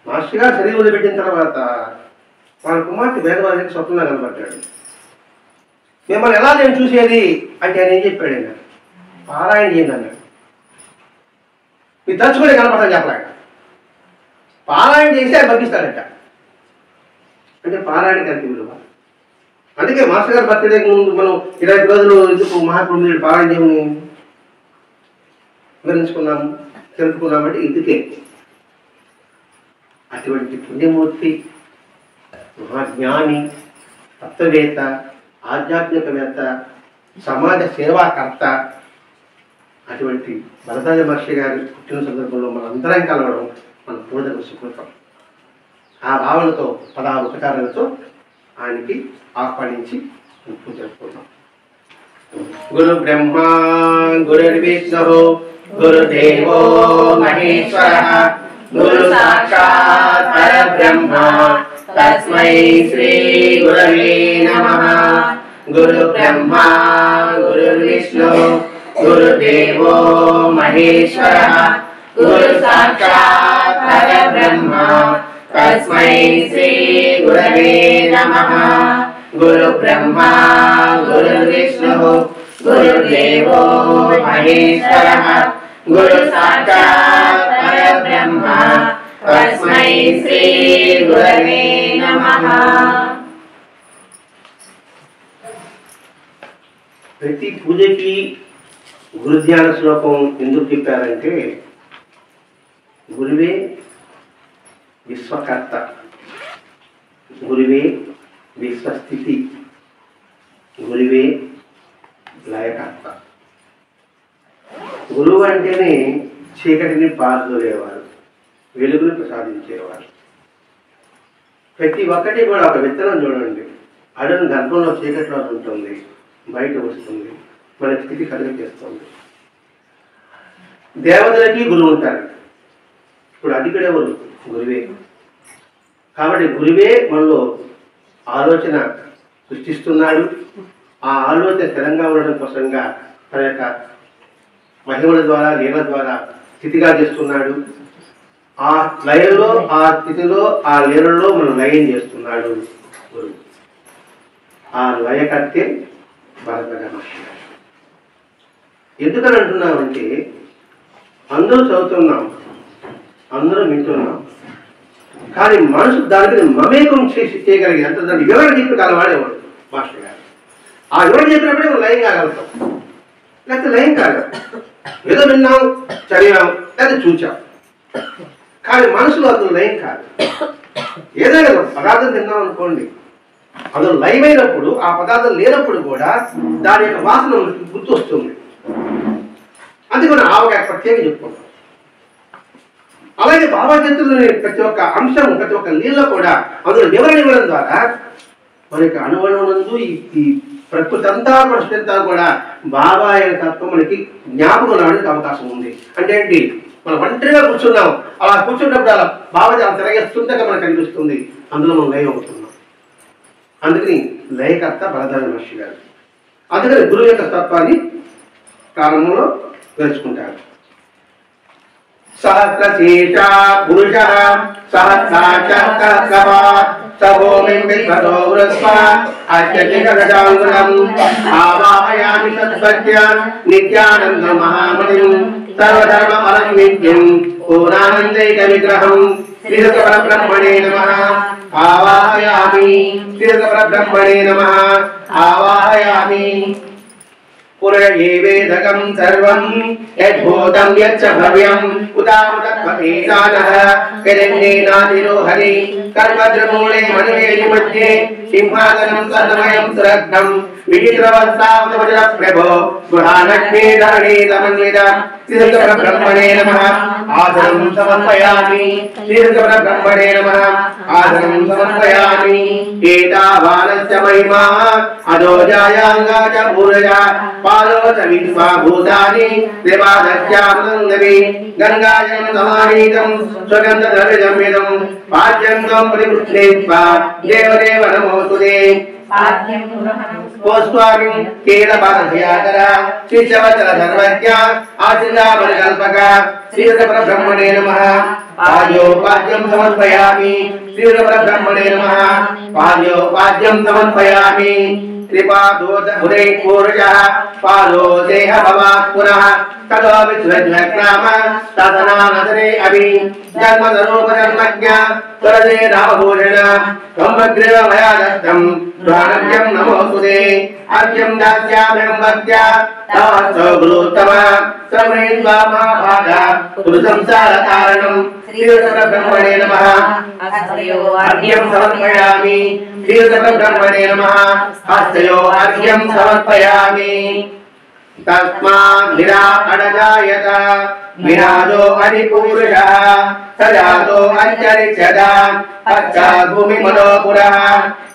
Master గారు శరీరం వదిలిపెట్టిన తర్వాత వాళ్ళ కుమార్తె వేదవాదికి స్వప్నంగా కనబడ్డాడు. మిమ్మల్ని ఎలా నేను చూసేది అంటే ఆయన ఏం చెప్పాడు? ఆయన పారాయణ చేయండి అన్నాడు. మీరు తలుచుకునే కనపడతాను చెప్పలేక పారాయణ చేసి ఆయన పంపిస్తాడట. అంటే పారాయణకి అంత విలువ. అందుకే మాస్టర్ గారు బర్త్డేకి ముందు మనం 20 రోజులు ఎందుకు మహాత్ముడు పారాయణ చేయమని వివరించుకున్నాము, తెలుపుకున్నామంటే ఇందుకే. అటువంటి పుణ్యమూర్తి, మహాజ్ఞాని, తత్వవేత్త, ఆధ్యాత్మికవేత్త, సమాజ సేవాకర్త అటువంటి భరద్వాజ మహర్షి గారి పుట్టిన సందర్భంలో మనందరం కలవడం మన పూర్వజన్మ సుకృతం. ఆ భావనతో 16 ఉపచారాలతో ఆయనకి ఆహ్వానించి పూజ జరుపుకుంటాం. గురు బ్రహ్మ గురుర్విష్ణు గురుదేవో మహేశ్వరః గురు సాక్షాత్ పరబ్రహ్మ తస్మై శ్రీ గురవే నమః. గురు బ్రహ్మ గురుర్విష్ణు గురుదేవో మహేశ్వరః గురు సాక్షాత్ పరబ్రహ్మ తస్మై శ్రీ గురవే నమః. గురు బ్రహ్మ గురుర్విష్ణు గురుదేవో మహేశ్వరః గురు సాక్షాత్ పరబ్రహ్మ తస్మై శ్రీ గురవే నమః. ప్రతి పూజకి గురుధ్యాన శ్లోకం ఎందుకు చెప్పారంటే, గురువే విశ్వకర్త, గురువే విశ్వస్థితి, గురువే లయకర్త. గురువు అంటేనే చీకటిని పారదోలేవారు, వెలుగును ప్రసాదించేవారు. ప్రతి ఒక్కటి కూడా ఒక విత్తనం చూడండి, అడను గర్భంలో చీకట్లో ఉంటుంది, బయట వస్తుంది, మన స్థితి కలిగజేస్తుంది. దేవతలకి గురువు ఉంటారు. ఇప్పుడు అధికుడు ఎవరు? గురువే. కాబట్టి గురువే మనలో ఆలోచన సృష్టిస్తున్నాడు. ఆ ఆలోచన స్థిరంగా ఉండడం కోసంగా తన యొక్క మహిమల ద్వారా, లీల ద్వారా స్థితిగా చేస్తున్నాడు. ఆ లయంలో, ఆ స్థితిలో, ఆ లీలలో మనం లయం చేస్తున్నాడు గురువు. ఆ లయకర్తే భరద్వాజ మహర్షి. ఎందుకని అంటున్నామంటే, అందరూ చదువుతున్నాం, అందరూ వింటున్నాం, కానీ మనసు దానికి మమేకం చేయగలిగే అంత దాన్ని వివరణ చెప్పి కలవాడేవాడు మాస్టర్ గారు. ఆ వివరణ చెప్పినప్పుడే మనం లయం కాగలుగుతాం, లేకపోతే లయం కాగలం. ఏదో విన్నాం, చదివాం, లేదా చూచాం, కానీ మనసులో అందులో లయం కాదు. ఏదైనా పదార్థం తిన్నాం అనుకోండి, అందులో లయమైనప్పుడు ఆ పదార్థం లేనప్పుడు కూడా దాని యొక్క వాసన గుర్తొస్తుంది. అందుకే మనం ఆవకాయ ప్రత్యేకంగా చెప్పుకుంటాం. అలాగే బాబా చరిత్రలోని ప్రతి ఒక్క అంశం, ప్రతి ఒక్క లీల కూడా అందులో వివరణ ఇవ్వడం ద్వారా మన యొక్క అనువనందు ఈ ప్రకృతి అంతా పరిస్థితి కూడా బాబా యొక్క తత్వం మనకి జ్ఞాపకం రావడానికి అవకాశం ఉంది. అంటే ఏంటి, మనం ఒంటరిగా కూర్చున్నాం, అలా కూర్చున్నప్పుడు అలా బాబా చాలా తిరగేస్తుండగా మనకు కనిపిస్తుంది, అందులో మనం లయం అవుతున్నాం. అందుకని లయకర్త భరద్వాజ మహర్షి గారు. అందుకని గురువు యొక్క తత్వాన్ని ప్రారంభంలో తెలుసుకుంటారు. సహస్రశీర్ష పురుష సహస్రాక్షరస్వాత్ సభూమిం విశ్వతో వృత్వా అత్యధికగజాంగులం ఆవాహయామి సత్సత్యాన్ నిత్యానంద మహామతిం సర్వధర్మ ఫలం నిత్యం పూర్ణానందైక విగ్రహం శ్రీరక పరబ్రహ్మణే నమః ఆవాహయామి. శ్రీరక పరబ్రహ్మణే నమః ఆవాహయామి. పురయేవేదకం సర్వం యద్భూతం యచ్చ భవ్యం ఉదామతత్వకేశానః యదన్యేనాతిరోహరి కర్మద్రమూలే మణివేలి మధ్యే సింహాసనం సర్వమయం సురగ్నం విచిత్రవత్సావతవచన ప్రభో గృహాలక్ష్మీ ధరణీ సమన్విత శ్రీరక పరబ్రహ్మణే నమః ఆసనం సమర్పయామి. శ్రీరక పరబ్రహ్మణే నమః ఆసనం సమర్పయామి. ఏతావానస్య మహిమా అదోజాయాంగా చ పూరజా పాలోచ విశ్వా భూతాని త్రిపాదస్యానందవి గంగాజలం సమానీతం స్వగంధ ద్రవ్యజమిదం పాద్యంతం పరికృష్ణేత్వా దేవదేవ నమోస్తుతే. స్వామి కేరపాదయాకర శ్రీశవచల సర్వజ్ఞ ఆశీర్వాద కల్పక శ్రీరక పరబ్రహ్మణే నమః पाद्योपाद्यं समर्पयामि श्रीरब्रह्मणे नमः पाद्योपाद्यं समर्पयामि त्रिपादोद उदय पूर्वजः पादो देह भवात् पुनः तदो विश्वज्ञाम तदनानदरे अभि जन्मधरूपजन्मज्ञ तुरदे रामभूषण कम्बग्रेव मया दत्तं द्वारभ्यं नमोस्तुते अर्घ्यं दास्याम्यहं भक्त्या तवत्सो गुरुत्तम समृद्ध्वा महाभागा पुरुषंसारतारणं श्रीरब्रह्मणे नमः अर्घ्यं समर्पयामि श्रीरब्रह्मणे नमः हस्तयो अर्घ्यं समर्पयामि तस्मात् विराटजायत विराजो अधिपुरुषः सजातो अच्चरिष्यता पश्चात् भूमिमनोपुरः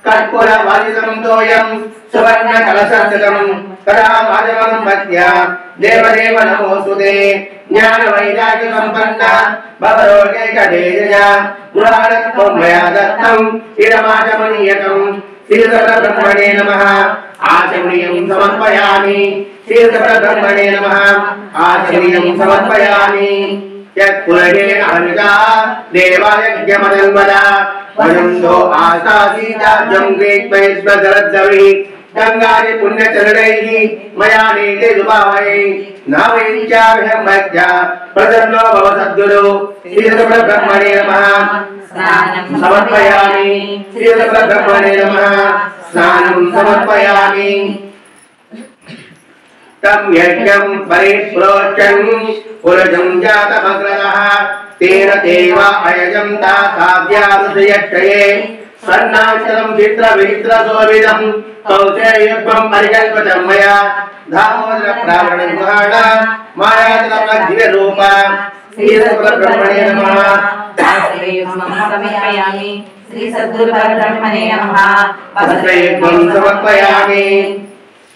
कर्पूरवादितं तोयं सुवर्णकलशस्थितं कलावाजमं मध्या देवदेव नमोस्तुते ज्ञानवैराग्यसम्पन्ना भवरोगैकदेशज पुराणत्वं मया दत्तं इदमाचमनीयकं श्रीरब्रह्मणे नमः आचमनीयं समर्पयामि श्रीरब्रह्मणे नमः आचमनीयं समर्पयामि यत्कुलजेन हविषा देवायज्ञमदन्वदा वदन्तो आशासीताजं ग्रेक्मैश्वरद्रविः गंगादि पुण्यचरणैः मया नीते दुभावै नावैचाभ्यं भक्त्या प्रसन्नो भव सद्गुरो श्रीरब्रह्मणे नमः स्नानं समर्पयामि श्रीरब्रह्मणे नमः स्नानं समर्पयामि तम यज्ञं परिप्रोचन् पुरुषं जातमग्रतः तेन देवा अयजं तासाद्यादुषयक्षये स्वर्णाचलं चित्रविचित्रशोभितं कौशेयत्वं परिकल्पितं मया दामोदरप्रावणगुहाण मायाजलमग्निरूप श्रीरब्रह्मणे नमः समर्पयामि श्री सद्गुरुपरब्रह्मणे नमः वस्त्रयुग्मं समर्पयामि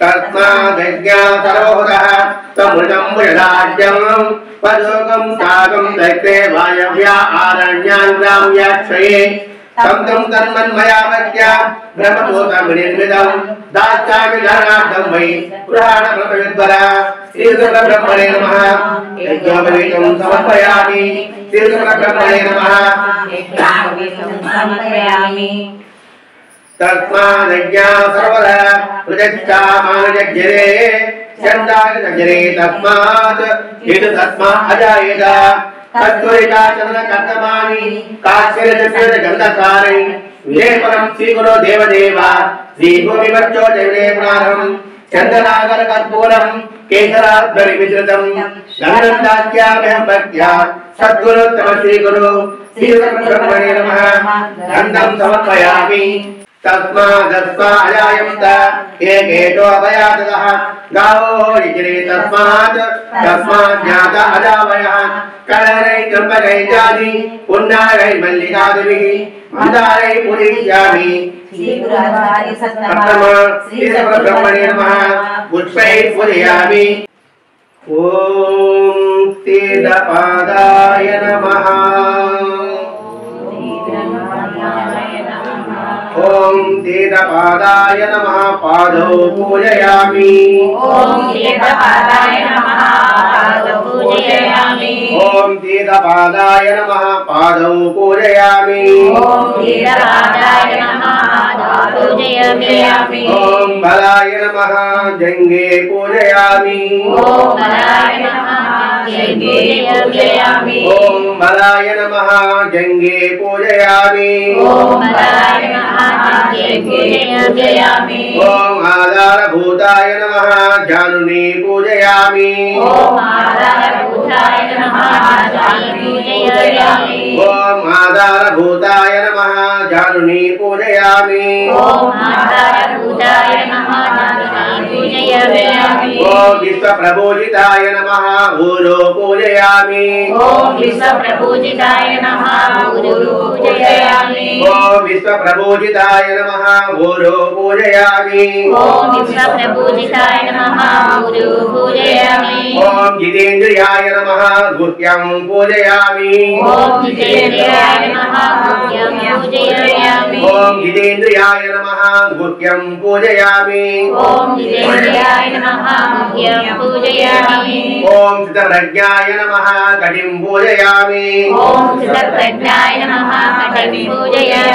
तस्मादज्ञातरोदः समृतं मुजराज्यं पदोगं सागं दैत्ये वायव्या आरण्यान् ग्राम्याक्षये तं तं तन्मन्मया भक्त्या ब्रह्मभूतमिनिर्मितं दास्यामि धरणार्थं वै पुराणप्रविद्वरा श्रीरब्रह्मणे नमः यज्ञोपवीतं समर्पयामि श्रीरब्रह्मणे नमः यज्ञोपवीतं समर्पयामि तस्मादज्ञा सर्वदा प्रजच्चामानजज्ञरे चन्दागजरे तस्मात् हेतु तस्मात् अजायेत तत्त्वरिता चन्द्रकर्तमानि काश्मीरजगन्धसारै विलेपनं श्रीगुरो देवदेव श्रीभूमिवच्चो देवने पुराणं चन्द्रनागरकर्पूरं केशराद्रविमिश्रितं गन्धदास्याम्यहं भक्त्या सद्गुरोत्तम श्रीगुरो श्रीरब्रह्मणे नमः गन्धं समर्पयामि तस्मादस्माजायन्त एकेतो अभयातः गावो जिरे तस्मात् तस्माज्ञात अजावयः कलरै चम्पकै जाति पुन्नारै मल्लिकादिभिः मन्दारै पूजयामि श्रीरब्रह्मणे नमः पुष्पैः पूजयामि ॐ तीर्थपादाय नमः ओम तीर्थपादाय नमः पादौ पूजयामि ओम तीर्थपादाय नमः पादौ पूजयामि ओम तीर्थपादाय नमः पादौ पूजयामि ओम तीर्थपादाय नमः पादौ पूजयामि ओम बलाय नमः जंगे पूजयामि ओम बलाय नमः जंगे पूजयामि ओम बलाय नमः जंगे पूजयामि ओम बलाय नमः जंगे पूजयामि ओम आधारभूताय नमः जानुनी पूजयामि ओम आधारभूताय नमः जानुनी पूजयामि ओम आधारभूताय नमः जानुनी पूजयामि ओम आधारभूताय नमः जानुनी पूजयामि ओम विश्वप्रभूजिताय नमः गुरु पूजयामि ओम विश्वप्रभूजिताय नमः गुरु पूजयामि ओम विश्वप्रभूजिताय नमः गुरु पूजयामि ओम विश्वप्रभूजिताय नमः गुरु पूजयामि ओम जितेन्द्रियाय नमः गुह्यं पूजयामि ओम जितेन्द्रियाय नमः गुह्यं पूजयामि ओम जितेन्द्रियाय नमः गुह्यं पूजयामि ओम जितेन्द्रियाय జితేంద్రియాయ నమః మహ్యం పూజయామి ఓం స్థితప్రజ్ఞాయ నమః కటిం పూజయామి ఓం స్థితప్రజ్ఞాయ నమః కటిం పూజయామి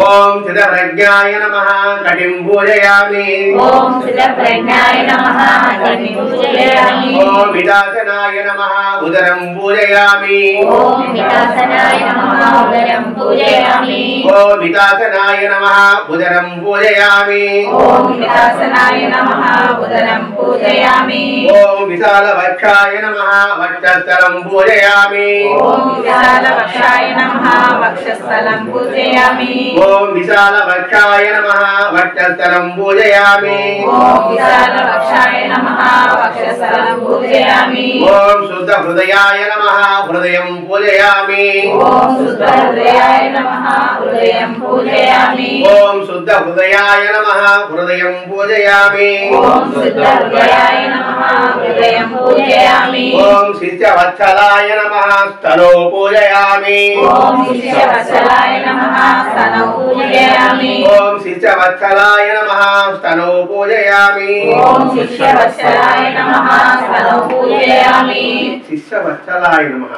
ఓం స్థితప్రజ్ఞాయ నమః కటిం పూజయామి ఓం స్థితప్రజ్ఞాయ నమః కటిం పూజయామి ఓం విదాసనాయ నమః ఉదరం పూజయామి ఓం విదాసనాయ నమః ఉదరం పూజయామి ఓం విదాసనాయ నమః ఉదరం పూజయామి ఓం విదాసనాయ నమః ఉదరం పూజయామి ఓం విశాలవక్షాయ నమః వక్షస్థలం పూజయామి ఓం విశాలవక్షాయ నమః వక్షస్థలం పూజయామి ఓం విశాలవక్షాయ నమః వక్షస్థలం పూజయామి ఓం విశాలవక్షాయ నమః వక్షస్థలం పూజయామి ఓం శుద్ధ హృదయాయ నమః హృదయం పూజయామి ఓం శుద్ధ హృదయాయ నమః హృదయం పూజయామి ఓం శుద్ధ హృదయాయ నమః హృదయం పూజయామి ఓం శుద్ధ హృదయాయ నమః హృదయం పూజయామి ఓం శిష్యవత్సలాయ నమః స్థలో పూజయామి ఓం శిష్యవత్సలాయ నమః స్తనౌ పూజయామి ఓం శిష్యవత్సలాయ నమః స్థలో పూజయామి ఓం శిష్యవత్సలాయ నమః స్తనౌ పూజయామి శిష్యవత్సలాయ నమః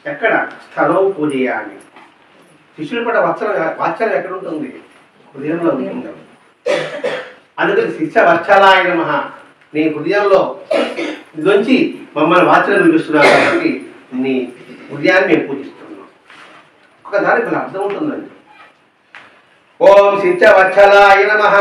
ఎక్కడ స్థలో పూజయామి శిష్యుల పట్ల వాత్సల్యం ఎక్కడ ఉంటుంది హృదయంలో ఉంటుంది అందుకని శిష్యవత్సలాయ నమః నీ హృదయంలో నుంచి మమ్మల్ని వాత్సల్యం చూపిస్తున్నావు కాబట్టి నీ హృదయాన్ని మేము పూజిస్తున్నాం ఒకదానికి మన అర్థం ఉంటుందండి ఓం శిష్యవత్సలాయ నమః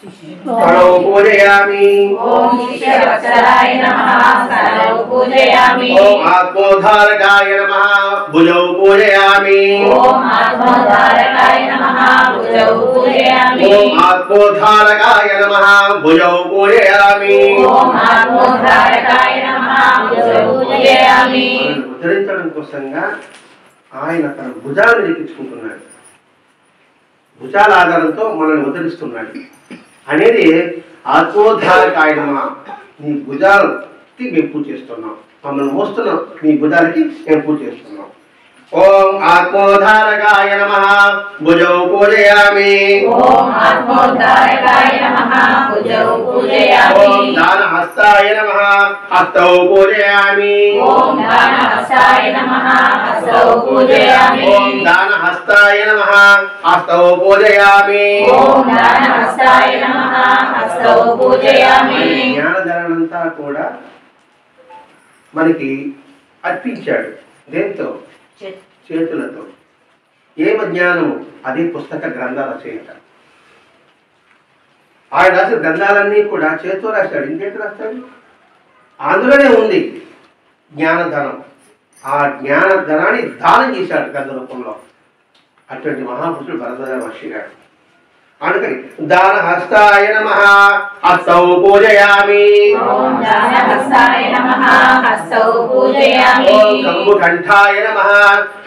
స్థలో పూజయామి ఓం శిష్యవత్సలాయ నమః స్తనౌ పూజయామి ఓం ఆత్మోద్ధారకాయ నమః భుజౌ పూజయామి ఓం ఆత్మోద్ధారకాయ నమః భుజౌ పూజయామి ఓం ఆత్మోద్ధారకాయ నమః భుజౌ పూజయామి ఓం ఆత్మోద్ధారకాయ నమః భుజౌ పూజయామి ఉద్ధరించడం కోసంగా ఆయన తన భుజాలను ఎక్కించుకుంటున్నాడు భుజాల ఆధారంతో మనల్ని ఉద్ధరిస్తున్నాడు అనేది ఆత్మోద్ధారకాయ నమః నీ భుజాలకి మేము పూజ చేస్తున్నాం మమ్మల్ని మోస్తున్నాం నీ భుజాలకి మేము పూజ చేస్తున్నాం ఓం ఆత్మోద్ధారకాయ నమః భుజౌ పూజయామి ఓం ఆత్మోద్ధారకాయ నమః భుజౌ పూజయామి ఓం దానహస్తాయ నమః హస్తౌ పూజయామి ఓం దానహస్తాయ నమః హస్తౌ పూజయామి ఓం దానహస్తాయ నమః హస్తౌ పూజయామి ఓం దానహస్తాయ నమః హస్తౌ పూజయామి జ్ఞానధనంతా కూడా మనకి అర్పించాడు దేంతో చేతులతో ఏమ జ్ఞానము అది పుస్తక గ్రంథాల రచయిత ఆయన రాసిన గ్రంథాలన్నీ కూడా చేతితో రాశాడు ఇంకేంటి రాస్తాడు అందులోనే ఉంది జ్ఞానధనం ఆ జ్ఞానధనాన్ని దానం చేశాడు గ్రంథ రూపంలో అటువంటి మహాపురుషుడు భరద్వాజ మహర్షి గారు అందుకని దానహస్తాయ నమః హస్తౌ పూజయామి ఓం దానహస్తాయ నమః హస్తౌ పూజయామి ఓం కంబుకంఠాయ నమః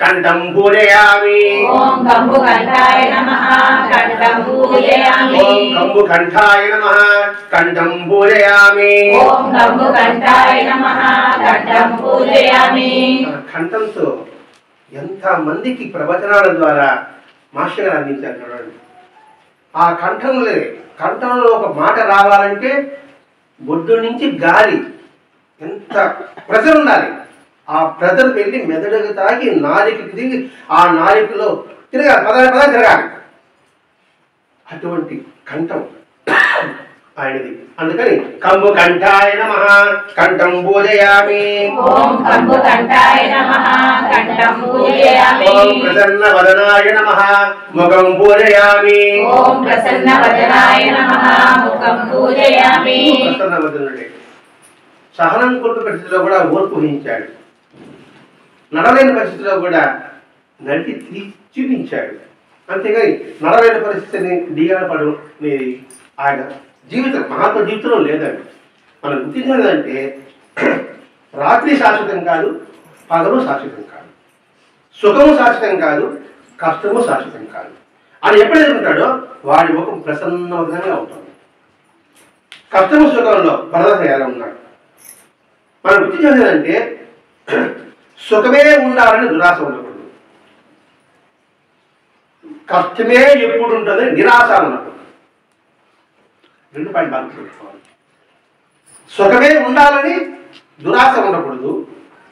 కంఠం పూజయామి ఓం కంబుకంఠాయ నమః కంఠం పూజయామి ఓం కంబుకంఠాయ నమః కంఠం పూజయామి ఓం కంబుకంఠాయ నమః కంఠం పూజయామి తన కంఠంతో ఎంత మందికి ప్రవచనాల ద్వారా మాస్టర్ గారు అందించారు చూడండి ఆ కంఠంలో ఒక మాట రావాలంటే బొడ్డు నుంచి గాలి ఎంత ప్రెజర్ ఉండాలి ఆ ప్రెజర్ వెళ్ళి మెదడుకు తాగి నాలికకి దిగి ఆ నాలికలో తిరగాలి పదాలు తిరగాలి అటువంటి కంఠం ఆయనది అందుకని కంబుకంఠాయ నమః కంఠం పూజయామి ఓం కంబుకంఠాయ నమః కంఠం పూజయామి ఓం ప్రసన్న వదనాయ నమః ముఖం పూజయామి ఓం ప్రసన్న వదనాయ నమః ముఖం పూజయామి ప్రసన్న వదనుడే సహనం కొట్టు పరిస్థితిలో కూడా ఓర్పు వహించాడు నడలేని పరిస్థితిలో కూడా నడిచి చూపించాడు అంతేగాని నడలేని పరిస్థితిని దిగాలపడు ఆయన జీవితం మహాత్మ జీవితంలో లేదండి మనం గుర్తించేదంటే రాత్రి శాశ్వతం కాదు పగలు శాశ్వతం కాదు సుఖము శాశ్వతం కాదు కష్టము శాశ్వతం కాదు అని ఎప్పుడైతే ఉంటాడో వాడి ముఖం ప్రసన్నవంతంగా ఉంటుంది కష్టము సుఖంలో భరతయాలు ఉన్నాడు మనం గుర్తించేదంటే సుఖమే ఉండాలని దురాశ ఉండకూడదు కష్టమే ఎప్పుడు ఉంటుందని నిరాశ ఉండకూడదు 2 పాయింట్ బాగా పెట్టుకోవాలి. సుఖమే ఉండాలని దురాశ ఉండకూడదు,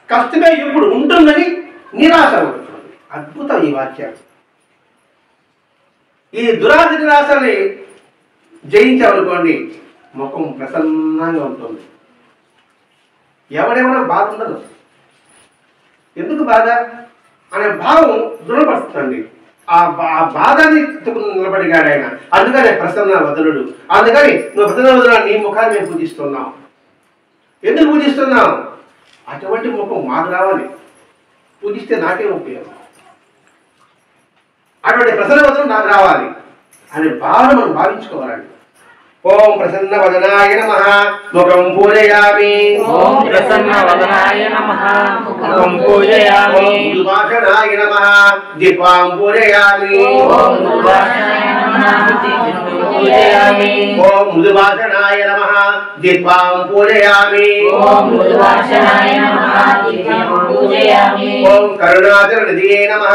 కష్టమే ఇప్పుడు ఉంటుందని నిరాశ ఉండకూడదు. అద్భుతం ఈ వాక్యాలు. ఈ దురాశ నిరాశని జయించామనుకోండి, ముఖం ప్రసన్నంగా ఉంటుంది. ఎవడేమైనా బాధ ఉండదు. ఎందుకు బాధ అనే భావం దృఢపడుతుంది. ఆ బాధని నిలబడిగాడు ఆయన. అందుకని ప్రసన్న వదలుడు. అందుకని నువ్వు ప్రసన్న వదలు, నీ ముఖాన్ని మేము పూజిస్తున్నాం. ఎందుకు పూజిస్తున్నాం? అటువంటి ముఖం మాకు రావాలి. పూజిస్తే నాకే ఉపయోగం. అటువంటి ప్రసన్న వదలు నాకు రావాలి అనే భావన మనం భావించుకోవాలండి. ఓం ప్రసన్న వదనాయ నమః ముఖం పూజయామి. ఓం ప్రసన్న వదనాయ నమః ముఖం పూజయామి. ఓం మృదుభాషణాయ నమః జిహ్వాం పూజయామి. ఓం మృదుభాషణాయ నమః జిహ్వాం పూజయామి. ఓం మృదుభాషణాయ నమః జిహ్వాం పూజయామి. ఓం మృదుభాషణాయ నమః జిహ్వాం పూజయామి. ఓం కరుణాకర నిధియే నమః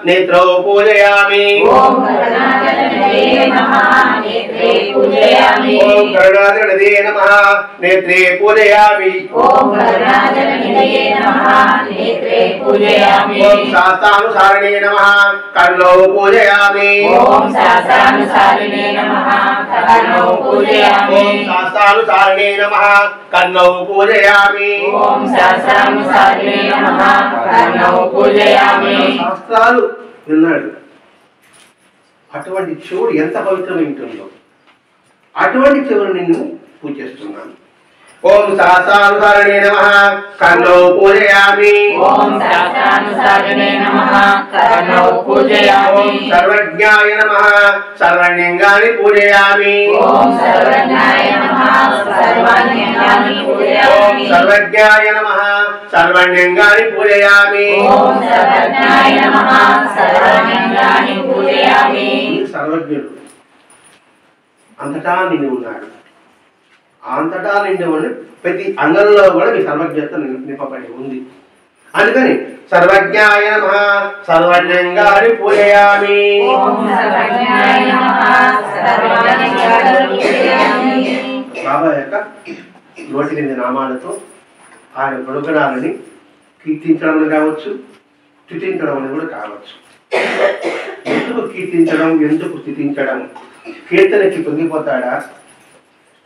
నేత్రౌ పూజయామి. ఓం కరుణాకర నిధియే నమః నేత్రే పూజయామి. ఓం కరుణాకర నిధియే నమః నేత్రే పూజయామి. ఓం కరుణాకర నిధియే నమః నేత్రే పూజయామి. ఓం శాస్త్రానుసారిణే నమః కర్ణౌ పూజయామి. ఓం శాస్త్రానుసారిణే నమః కర్ణౌ పూజయామి. ఓం శాస్త్రానుసారిణే నమః కర్ణౌ పూజయామి. ఓం శాస్త్రానుసారిణే నమః కర్ణౌ పూజయామి. శాస్త్రాలు విన్నాడు. అటువంటి చెవుడు ఎంత పవిత్రమైంటుందో అటువంటి చెవుడు నిన్ను పూజిస్తున్నాను. ఓం శాస్త్రానుసారిణే నమః కర్ణౌ పూజయామి. ఓం శాస్త్రానుసారిణే నమః కర్ణౌ పూజయామి. ఓం సర్వజ్ఞాయ నమః సర్వణ్యంగాని పూజయామి. ఓం సర్వజ్ఞాయ నమః సర్వజ్ఞాని ఓం పూజయామి. సర్వజ్ఞాయ నమః సర్వణ్యంగాని పూజయామి. ఓం సర్వజ్ఞాయ నమః సర్వజ్ఞాని పూజయామి. సర్వజ్ఞుడు అంతటా నిండి ఉన్నాడు. అంతటా నిండి ఉన్న ప్రతి అంగంలో కూడా మీ సర్వజ్ఞత నింపబడి ఉంది. అందుకని సర్వజ్ఞాయ నమః సర్వజ్ఞంగాని పూజయామి. ఓం సర్వజ్ఞాయ నమః సర్వజ్ఞాని పూజయామి. బాబా యొక్క 108 నామాలతో ఆయన గుణగణాలని కీర్తించడం కావచ్చు, స్తుతించడం అనేది కూడా కావచ్చు. ఎందుకు కీర్తించడం, ఎందుకు స్తుతించడం? కీర్తనకి పొంగిపోతాడా,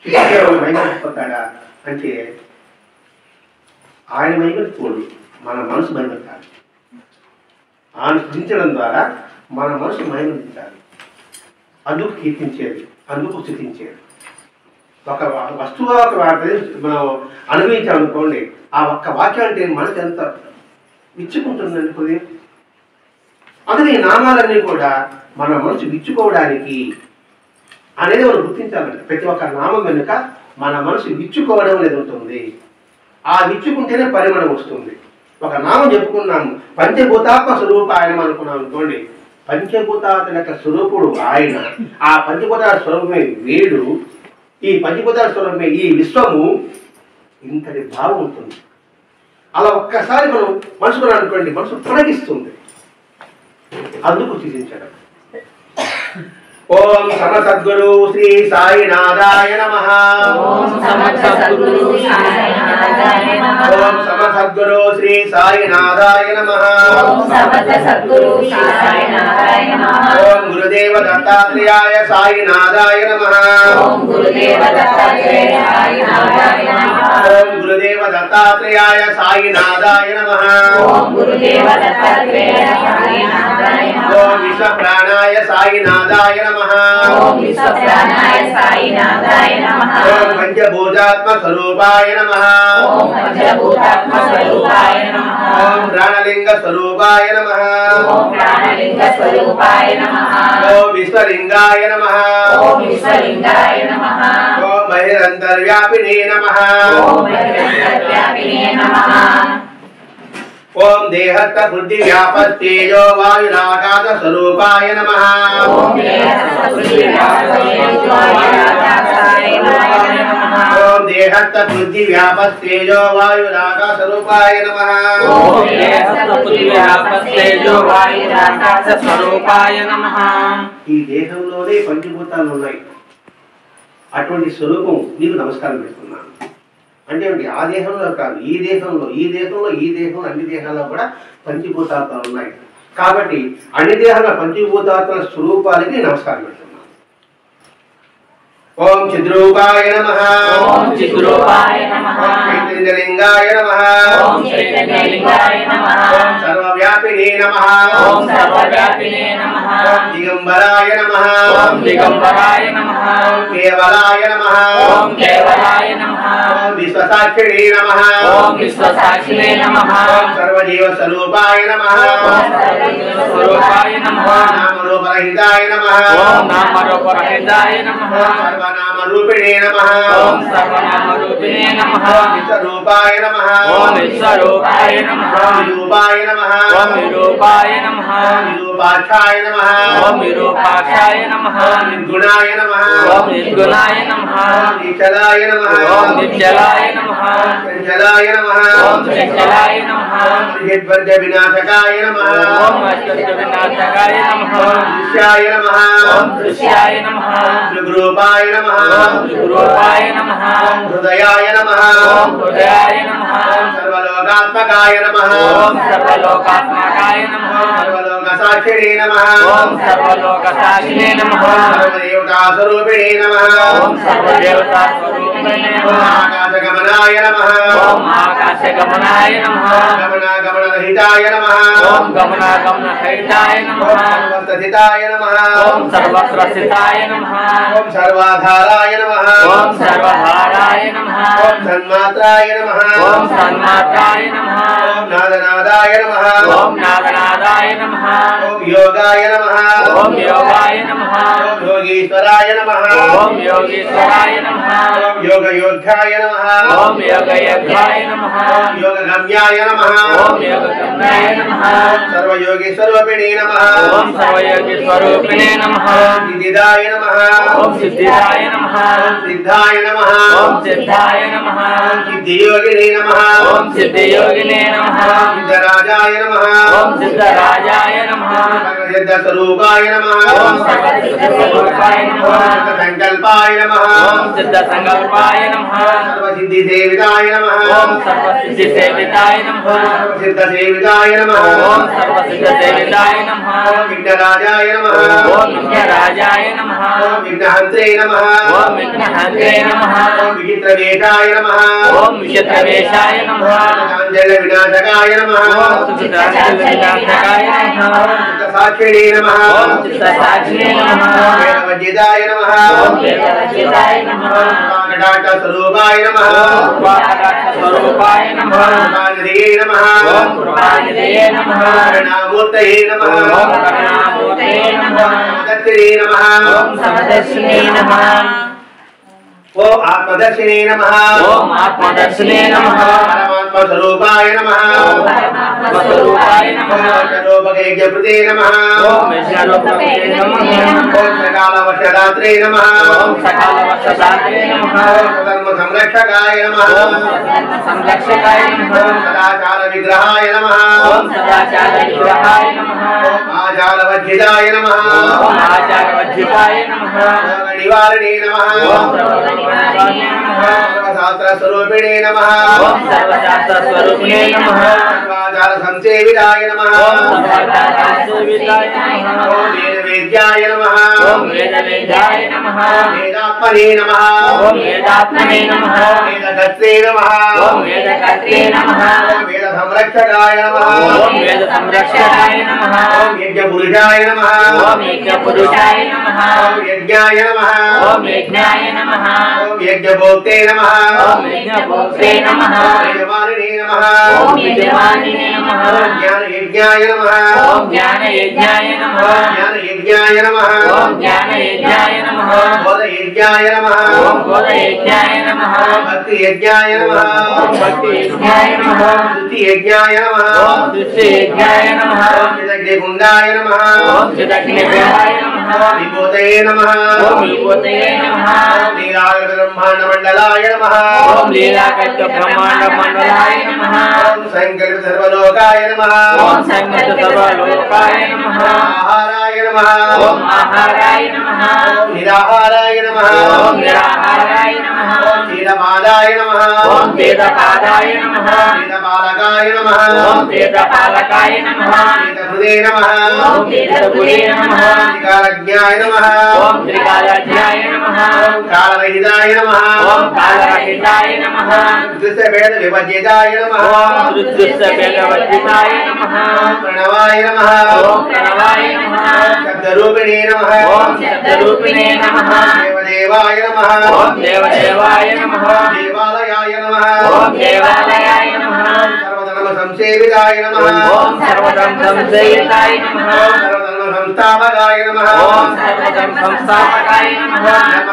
స్తుతించడం మైమరిపోతాడా అంటే ఆయన మైమరిపోడు, మన మనసు మైమరితాడు. ఆయన స్తుతించడం ద్వారా మన మనసు మైమరితాడు. అందుకు కీర్తించేది, అందుకు స్తుతించేది. ఒక వస్తువు ఒక మనం అనుభవించామనుకోండి, ఆ ఒక్క వాక్యం అంటే మనసు ఎంత విచ్చుకుంటుందండి కొద్దిగా. అందుకే ఈ నామాలన్నీ కూడా మన మనసు విచ్చుకోవడానికి అనేది మనం గుర్తించాలండి. ప్రతి ఒక్క నామం వెనుక మన మనసు విచ్చుకోవడం అనేది ఉంటుంది. ఆ విచ్చుకుంటేనే పరిమళం వస్తుంది. ఒక నామం చెప్పుకున్నాము, పంచభూతాత్మ స్వరూపాయనం అనుకున్నాం అనుకోండి. పంచభూతాత్మ యొక్క స్వరూపుడు ఆయన. ఆ పంచభూతాల స్వరూపమే వీడు, ఈ పంచభూతాల స్వరూపమే ఈ విశ్వము. ఇంతటి భావం ఉంటుంది. అలా ఒక్కసారి మనం మనసుకున్నాం అనుకోండి, మనసు తొలగిస్తుంది. అందుకు స్థితించడం. ఓం సమసద్గురు శ్రీ సాయినాథాయ నమః. ఓం సమసద్గురు సాయినాథాయ నమః. ఓం సమసద్గురు శ్రీ సాయినాథాయ నమః. ఓం సమసద్గురు సాయినాథాయ నమః. ఓం గురుదేవ దత్తాత్రేయాయ సాయినాథాయ నమః. ఓం గురుదేవ దత్తాత్రేయ సాయినాథాయ నమః. ఓం గురుదేవ దత్తాత్రేయాయ సాయినాథాయ నమః. ఓం గురుదేవ దత్తాత్రేయ సాయినాథాయ నమః. ఓం విశ్వప్రాణాయ సాయినాథాయ నమః. ఓం విశ్వప్రాణాయ సాయినాథాయ నమః. ఓం పంచభూతాత్మ స్వరూపాయ నమః. ఓం పంచభూతాత్మ స్వరూపాయ నమః. ఓం ప్రాణలింగ స్వరూపాయ నమః. ఓం ప్రాణలింగ స్వరూపాయ నమః. ఓం విశ్వలింగాయ నమః. ఓం విశ్వలింగాయ నమః. ఓం బహిరంతర్వ్యాపినే నమః. ఓం బహిరంతర్వ్యాపినే నమః. ఓం దేహస్థ బుద్ధి వ్యాపస్తేజో వాయురాకాశ స్వరూపాయ నమః. ఓం ఓం దేహస్థ బుద్ధి వ్యాపస్తేజో వాయురాకాశ స్వరూపాయ నమః. స్వరూపాయ నమః. ఈ దేహంలోనే పంచభూతాలు ఉన్నాయి. అటువంటి స్వరూపం నీకు నమస్కారం పెడుతున్నాను అంటే ఏమిటి? ఆ దేహంలో కాదు, ఈ దేహంలో అన్ని దేహాల్లో కూడా పంచభూతాత్మలు ఉన్నాయి. కాబట్టి అన్ని దేహాల పంచభూతాత్మల స్వరూపాలకి నమస్కారం పెడుతున్నాను. ఓం చిద్రూపాయ నమః. ఓం చిద్రూపాయ నమః. ఓం చైతన్యలింగాయ నమః. ఓం చైతన్యలింగాయ నమః. ఓం సర్వవ్యాపినే నమః. ఓం సర్వవ్యాపినే నమః. ఓం దిగంబరాయ నమః. ఓం దిగంబరాయ నమః. ఓం కేవలాయ నమః. ఓం కేవలాయ నమః. ఓం విశ్వసాక్షిణే నమః. ఓం విశ్వసాక్షిణే నమః. ఓం సర్వజీవ స్వరూపాయ నమః. ఓం సర్వజీవ స్వరూపాయ నమః. ఓం నామరూపరహితాయ నమః. ఓం నామరూపరహితాయ నమః. ఓం సర్వనామరూపిణే నమః. ఓం సర్వనామరూపిణే నమః. ఓం విశ్వరూపాయ నమః. ఓం విశ్వరూపాయ నమః. ఓం విరూపాయ నమః. ఓం విరూపాయ నమః. ఓం విరూపాక్షాయ నమః. ఓం విరూపాక్షాయ నమః. ఓం నిర్గుణాయ నమః. ఓం నిర్గుణాయ నమః. ఓం నిశ్చలాయ నమః. ఓం నిశ్చలాయ నమః. ఓం చంచలాయ నమః. ఓం చంచలాయ నమః. ఓం త్రిజద్వర్గ వినాశకాయ నమః. ఓం అష్టాదశ వినాశకాయ నమః. ఓం దృశ్యాయ నమః. ఓం దృశ్యాయ నమః. త్రిగురూపాయ నమః. ఓం త్రిగురూపాయ నమః. ఓం హృదయాయ నమః. ఓం హృదయాయ నమః. ఓం సర్వలోకాత్మకాయ నమః. ఓం సర్వలోకాత్మకాయ నమః. సర్వలోక సాక్షిణే నమః. ఓం సర్వలోక సాక్షిణే నమః. సర్వదేవతా స్వరూపిణే నమః. ఓం సర్వదేవతా స్వరూపిణే ఓం నమః. ఆకాశగమనాయ నమః. ఓం ఆకాశగమనాయ నమః. గమనాగమనరహితాయ నమః. ఓం గమనాగమన సహితాయ నమః. ఓం సర్వస్థితాయ నమః. ఓం సర్వత్రస్థితాయ నమః. ఓం సర్వాధారాయ నమః. ఓం సర్వధారాయ నమః. ఓం సన్మాత్రాయ నమః. ఓం సన్మాత్రాయ నమః. ఓం నాదనాదాయ నమః. ఓం నాగనాదాయ నమః. ఓం యోగాయ నమః. ఓం యోగాయ నమః. ఓం యోగీశ్వరాయ నమః. ఓం యోగీశ్వరాయ నమః. ఓం యోగయోగ్యాయ నమః. ఓం యోగయజ్ఞాయ నమః. ఓం యోగగమ్యాయ నమః. ఓం యోగగమ్యాయ నమః. ఓం సర్వయోగీస్వరూపిణే నమః. ఓం సర్వయోగి స్వరూపిణే నమః. ఓం సిద్ధిదాయ నమః. ఓం సిద్ధిదాయ నమః. ఓం సిద్ధాయ నమః. ఓం సిద్ధాయ నమః. ఓం సిద్ధియోగినే నమః. ఓం సిద్ధియోగినే నమః. ఓం సిద్ధరాజాయ నమః. ఓం సిద్ధరాజాయ నమః. సర్వసిద్ధస్వరూపాయ నమః. ఓం సర్వసిద్ధస్వరూపాయ నమః. ఓం సిద్ధసంకల్పాయ నమః. ఓం సిద్ధసంకల్పాయ నమః. సర్వసిద్ధిసేవితాయ నమః. ఓం సర్వసిద్ధిసేవితాయ నమః. సర్వసిద్ధసేవితాయ నమః. ఓం సర్వసిద్ధసేవితాయ నమః. ఓం విఘ్నరాజాయ నమః. ఓం విఘ్నరాజాయ నమః. ఓం విఘ్నహంత్రే నమః. ఓం విఘ్నహంత్రే నమః. ఓం విచిత్రవేషాయ నమః. ఓం విచిత్రవేషాయ నమః. కాంజల వినాశకాయ నమః. ఓం చిత్తాంజలివినాశకాయ నమః. ఓం చిత్తసాక్షిణే నమః. ఓం చిత్తసాక్షిణే నమః. ఓం వేదవజ్జితాయ నమః. ఓం వేదవజ్జితాయ నమః. ఓం వాగడాక్షస్వరూపాయ నమః. ఓం వాగడాక్షస్వరూపాయ నమః. కృపానిధయే నమః. ఓం కృపానిధయే నమః. కరుణామూర్తయే నమః. ఓం కరుణామూర్తయే నమః. సమదర్శినే నమః. ఓం సమదర్శినే నమః. ఓం ఆత్మదర్శినే నమః. ఓం ఆత్మదర్శినే నమః. పరమాత్మస్వరూపాయ నమః. ఓం పరమాత్మస్వరూపాయ నమః. విష్ణురూపకైక్యప్రదే నమః. ఓం విష్ణురూపకే నమః. ఓం సకాలవర్షదాత్రే నమః. ఓం సకాలవర్షదాత్రే నమః. ఓం సధర్మ సంరక్షకాయ నమః. ఓం సంరక్షకాయ నమః. ఓం సదాచార విగ్రహాయ నమః. ఓం సదాచార విగ్రహాయ నమః. ఓం ఆచారవర్జితాయ నమః. ఓం ఆచారవర్జితాయ నమః. రోగ నివారణే నమః. ఓం సర్వనివారణాయ నమః. సర్వశాస్త్రస్వరూపిణే నమః. ఓం సర్వశాస్త్రస్వరూపిణే నమః. సర్వాచార సంసేవితాయ నమః. ఓం సర్వశాస్త్రసేవితాయ నమః. ఓం వేదవేద్యాయ నమః. ఓం వేదవేద్యాయ నమః. వేదాత్మనే నమః. ఓం వేదాత్మనే నమః. వేదకర్త్రే నమః. ఓం వేదకర్త్రే నమః. ఓం వేద సంరక్షకాయ నమః. ఓం వేద సంరక్షకాయ నమః. ఓం యజ్ఞపురుషాయ నమః. ఓం యజ్ఞపురుషాయ నమః. ఓం యజ్ఞాయ నమః. ఓం యజ్ఞాయ నమః. ఓం యజ్ఞభోక్తే నమః. ఓం యజ్ఞభోక్తే నమః. యజమానినే నమః. ఓం యజమానినే నమః. ఓం జ్ఞానయజ్ఞాయ నమః. ఓం జ్ఞానయజ్ఞాయ నమః. జ్ఞానయజ్ఞాయ నమః. ఓం జ్ఞానయజ్ఞాయ నమః. బోధయజ్ఞాయ నమః. ఓం బోధయజ్ఞాయ నమః. భక్తియజ్ఞాయ నమః. ఓం భక్తియజ్ఞాయ నమః. స్తుతియజ్ఞాయ నమః. ఓం స్తుతియజ్ఞాయ నమః. ఓం చిదగ్నిగుండాయ నమః. ఓం చిదగ్నిగుండాయ నమః. ఓం విభూతయే నమః. ఓం విభూతయే నమః. ఓం లీలాగత బ్రహ్మాండ మండలాయ నమః. ఓం లీలాగత బ్రహ్మాండ మండలాయ నమః. ఓం సంకల్ప సర్వలోకాయ నమః. ఓం సంగత సర్వలోకాయ నమః. ఆహారాయ आहाराय नमः ओम आहाराय नमः ओम निराहाराय नमः ओम निराहाराय नमः ओम तीर्थपादाय नमः ओम तीर्थपादाय नमः तीर्थपालकाय नमः ओम तीर्थपालकाय नमः तीर्थहृदे नमः ओम तीर्थगुरे नमः त्रिकालज्ञाय नमः ओम त्रिकालज्ञाय नमः ओम कालरहिताय नमः ओम कालरहिताय नमः दृश्यभेद विभज्यताय नमः ओम दृश्यभेदवर्जिताय नमः ओम प्रणवाय नमः ओम प्रणवाय नमः शब्दरूपिणे नमः ओम शब्दरूपिणे नमः देवदेवाय नमः ओम देवदेवाय नमः देवालयाय नमः ओम देवालयाय नमः सर्वधर्म संसेविताय नमः ओम सर्वधर्म संसेविताय नमः सर्वधर्म संस्थापकाय नमः ओम सर्वधर्म संस्थापकाय नमः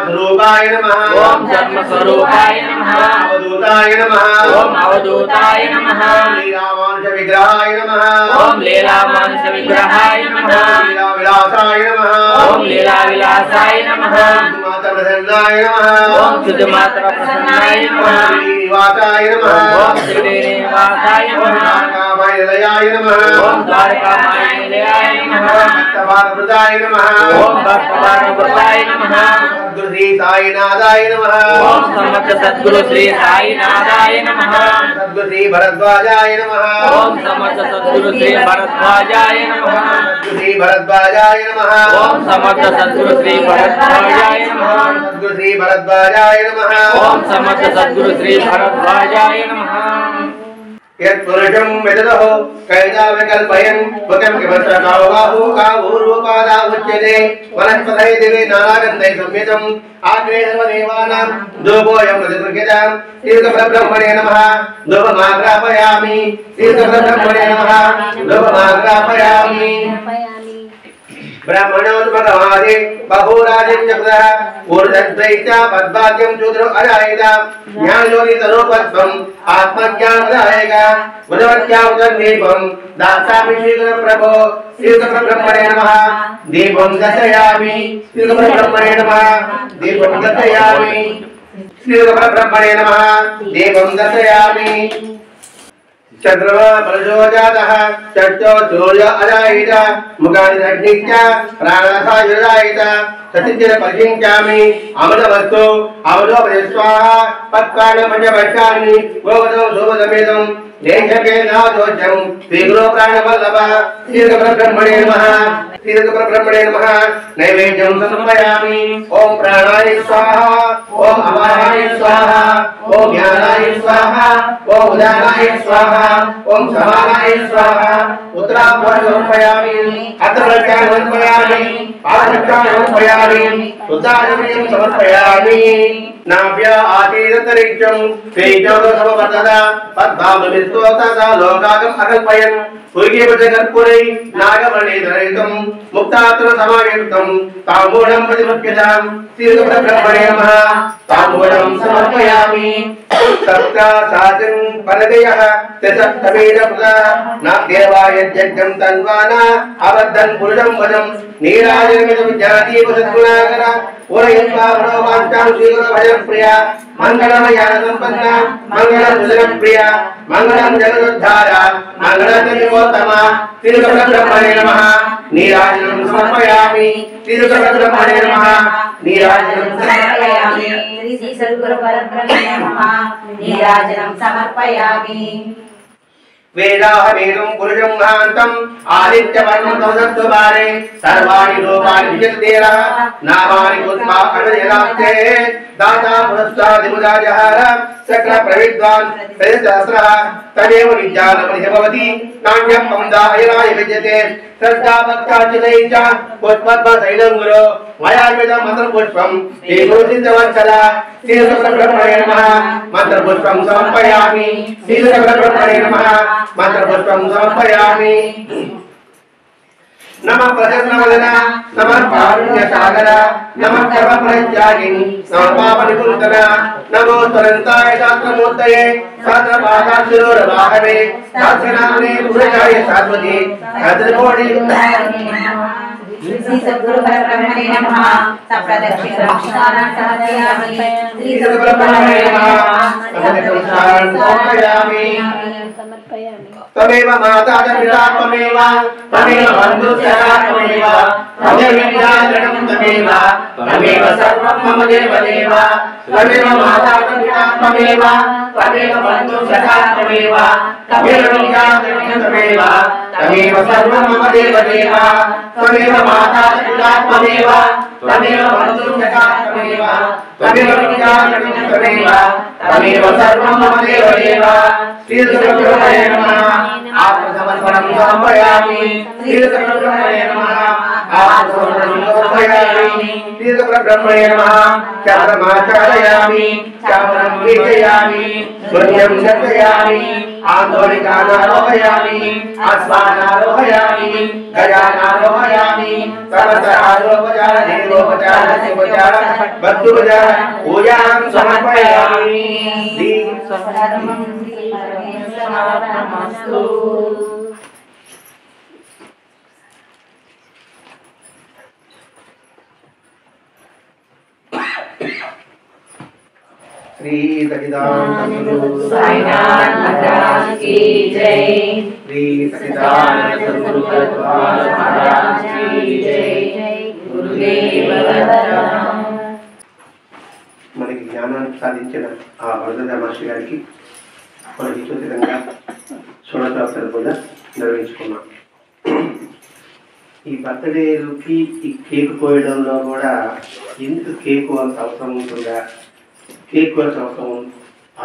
धर्मस्वरूपाय नमः ओम धर्मस्वरूपाय नमः अवधूताय नमः ओम अवधूताय नमः लीलामानुष विग्रहाय नमः ओम लीलामानुष विग्रहाय नमः लीलाविलासाय नमः ओम लीलाविलासाय नमः माता प्रसन्नाय नमः ओम शुद्धमात्र प्रसन्नाय नमः श्रीनिवासाय नमः ओम श्रीनिवासाय नमः द्वारकामाय नमः ओम द्वारकामाय नमः भक्तभारवृताय नमः ओम भक्तभारवृताय नमः सद्गुरु श्री साईनाथाय नमः ओम समर्थ सद्गुरु श्री साईनाथाय नमः सद्गुरु श्री भरद्वाजाय नमः ओम समर्थ सद्गुरु श्री भरद्वाजाय नमः सद्गुरु श्री भरद्वाजाय नमः ओम समर्थ सद्गुरु श्री भरद्वाजाय नमः सद्गुरु श्री भरद्वाजाय नमः ओम समर्थ सद्गुरु श्री भरद्वाजाय नमः यत्पुरुषं विदधो कैदा विकल्पयन् मुखं किमस्रकाव बाहु कावूर्वपादा उच्यते वनस्पतये दिवे नानागन्धै संयुतं आग्रे सर्वदेवानां धूपोऽयं प्रतिगृह्यतां तीर्थब्रह्मणे नमः धूपमाग्रापयामि तीर्थब्रह्मणे नमः धूपमाग्रापयामि ब्राह्मणोन्मगमादे बहुराजं चक्रः ऊर्ध्वैश्च पद्भाग्यं शूद्रो अजायत ज्ञानयोनितरूपत्वम् आत्मज्ञानदायक उदवत्यावदीपं दास्यामि श्रीगुरुप्रभो श्रीगुरुब्रह्मणे नमः दीपं दर्शयामि श्रीगुरुब्रह्मणे नमः दीपं दर्शयामि श्रीगुरुब्रह्मणे नमः दीपं दर्शयामि चंद्रमा बलजो जातः चक्षो सूर्य अजायत मुखानि अग्निश्च प्राणः युजायत सतिञ्जन परिचिञ्चामि अमृतवस्तु अमृतोपरि स्वाहा पक्वान पञ्चवर्षाणि गोवदं सोमसमेतं देशके नादोषं श्रीगुरो प्राणवल्लभ श्रीगुरुब्रह्मणे नमः श्रीगुरुब्रह्मणे नमः नैवेद्यं समर्पयामि ओम प्राणाय स्वाहा ओम अपानाय स्वाहा ओम ज्ञानाय स्वाहा ओम उदानाय स्वाहा ओम समानाय स्वाहा उत्तराभरण समर्पयामि अत्रवृक्षान् समर्पयामि पादरक्षान् समर्पयामि उदारमयं समर्पयामि नाभ्य आतीरतरिक्षं तेजोदसमवर्तदा पद्भावमिस्तोतदा लोकागम अकल्पयन् पूर्गेपजगर्पुरै नागवर्णेधरयुतं मुक्तात्र समायुक्तं ताम्बूलं प्रतिमुख्यतां श्रीगुरुब्रह्मणे नमः ताम्बूलं समर्पयामि सप्तासातिं परदयः त्रिसप्तमीरपुरा नाग्देवाय यज्ञं तन्वाना अबद्धं पुरुषं वदं नीराजनमिदं जातीवसद्गुणाकर उरयत्वा मनोवाञ्छां श्रीगुरुभजं प्रिया मंगलमयान संपन्ना मंगलं सुजनप्रिया मंगलं जगदुद्धारा मंगलं त्रिलोकतमा श्रीगुरुब्रह्मणे नमः नीराजनं समर्पयामि श्रीगुरुब्रह्मणे नमः नीराजनं समर्पयामि श्री सद्गुरु परब्रह्मणे नमः नीराजनं समर्पयामि वेदाहमेनं पुरुषं महान्तं आदित्यवर्णं तमसत्वबारे सर्वाणि लोकानि विजयतेरः नामानि पुष्पाकरजलास्ते दाता पुरस्तादिमुदाजहार चक्र प्रविद्वान् सहस्रः तदेव विद्यानमनिः भवति नान्यं पम्दायनाय विद्यते श्रद्धा भक्ताचितैश्च पुष्पद्मशैलं गुरो मयार्पितं मन्त्रपुष्पं श्रीगुरुसिद्धवत्सला श्रीगुरुब्रह्मणे नमः मन्त्रपुष्पं समर्पयामि श्रीगुरुब्रह्मणे नमः मन्त्रपुष्पं समर्पयामि नमः प्रसन्नवदन नमः कारुण्यसागर नमः कर्मफलत्यागिनि नमः पापनिकुन्तन नमो त्वरन्ताय शास्त्रमूर्तये शास्त्रपादाशिरोरवाहवे शास्त्रनाम्ने पुरुषाय शाश्वते शास्त्रकोटि श्री सद्गुरु परब्रह्मणे नमः सप्रदक्षिणां समर्पयामि श्री सद्गुरु परब्रह्मणे नमः समर्पयामि त्वमेव माता च पिता त्वमेव त्वमेव बन्धुश्च त्वमेव त्वमेव विद्याधरणं त्वमेव त्वमेव सर्वं मम देवदेव त्वमेव माता च पिता त्वमेव त्वमेव बन्धुश्च त्वमेव त्वमेव विद्याधरणं त्वमेव त्वमेव सर्वं मम देवदेव त्वमेव माता च पिता त्वमेव त्वमेव बन्धुश्च त्वमेव त्वमेव विद्याधरणं त्वमेव त्वमेव सर्वं मम देवदेव श्रीसुब्रह्मण्य नमः आत्मसमर्पणं समर्पयामि श्रीसुब्रह्मण्य नमः आत्मसमर्पणं समर्पयामि श्रीसुब्रह्मण्य नमः चारमाचारयामि चामरं कीर्तयामि सूर्यं दर्शयामि आन्दोलिकानारोहयामि अश्वानारोहयामि गजानारोहयामि सहस्रारोपचार देवोपचार शिवोपचार भक्तोपचार पूजां समर्पयामि नमस्तु श्री सच्चिदानंद साईनाथ महाराज की जय। श्री सच्चिदानंद सद्गुरु महाराज की जय। गुरुदेव दत्त। మనకి జ్ఞానాన్ని సాధించిన ఆ వరద మహర్షి గారికి మనకి ఇచ్చేవిధంగా షోడశోపచారాలు కూడా నిర్వహించుకున్నాం. ఈ బర్త్డేకి ఈ కేక్ కోయడంలో కూడా ఎందుకు కేకు అంత అవసరం ఉంటుందా, కేక్ కోయాల్సిన అవసరం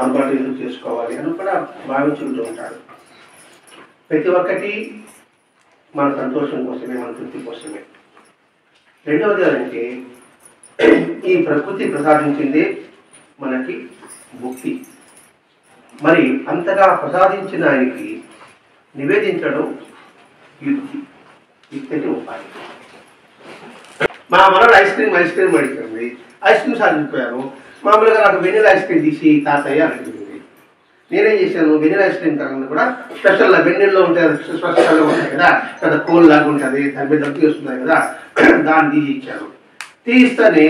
ఆర్పాటు ఎందుకు చేసుకోవాలి అని కూడా భావించుకుంటూ ఉంటారు. ప్రతి ఒక్కటి మన సంతోషం కోసమే, మన తృప్తి కోసమే. రెండవది అంటే ఈ ప్రకృతి ప్రసాదించిందే మనకి ముక్తి. మరి అంతగా ప్రసాదించిన ఆయనకి నివేదించడం యుక్తి, యుక్తి ఉపాయం. మా మనోడు ఐస్ క్రీమ్ అడిగింది, ఐస్ క్రీమ్ సాధించిపోయాను. మామూలుగా నాకు వెనిలా ఐస్ క్రీమ్ తీసి తాతయ్య అడిగింది. నేనేం చేశాను, వెనిలా ఐస్ క్రీమ్ కాకుండా కూడా స్పెషల్గా వెన్నెల్లో ఉంటుంది, స్పెషల్గా ఉంటుంది కదా, పెద్ద కోల్ లాగా ఉంటుంది, దాని మీద దమ్కి వస్తుంది కదా, దాన్ని తీసి ఇచ్చాను. తీస్తేనే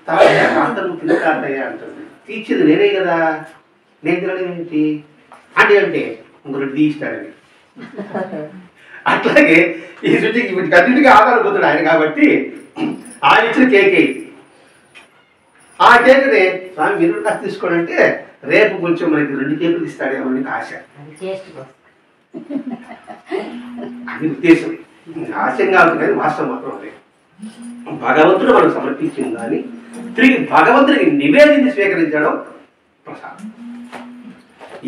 తాతయ్య అంత నువ్వు తిన్న తాతయ్య అంటుంది. తీర్చింది నేనే కదా, నేను తినడం ఏంటి అంటే ఇంకొకటి తీస్తాడని. అట్లాగే ఈ శుచికి వీటికి ఆధారపోతాడు ఆయన. కాబట్టి ఆయన ఇచ్చిన కేకే, ఆ కేకుని స్వామి మీరు కాస్త తీసుకోండి అంటే రేపు కొంచెం మనకి 2 కేకులు ఇస్తాడేమో నీకు ఆశ. అది ఉద్దేశం, ఆశయం కాదు కానీ వాస్తవం మాత్రం అదే. భగవంతుడు మనకు సమర్పించిన దాన్ని తిరిగి భగవంతుడికి నివేదించి స్వీకరించడం ప్రసాదం.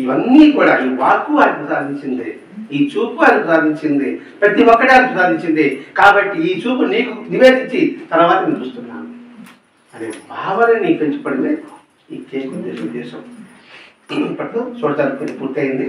ఇవన్నీ కూడా ఈ వాక్కు ఆయన ప్రసాదించింది, ఈ చూపు ఆయన ప్రసాదించింది, ప్రతి ఒక్కడే ఆయన ప్రసాదించింది. కాబట్టి ఈ చూపు నీకు నివేదించి తర్వాత నేను చూస్తున్నాను అనే భావనని పెంచుపడింది ఈ కేక్ ఉద్దేశం. ఇప్పట్లో చూడటానికి పూర్తయింది.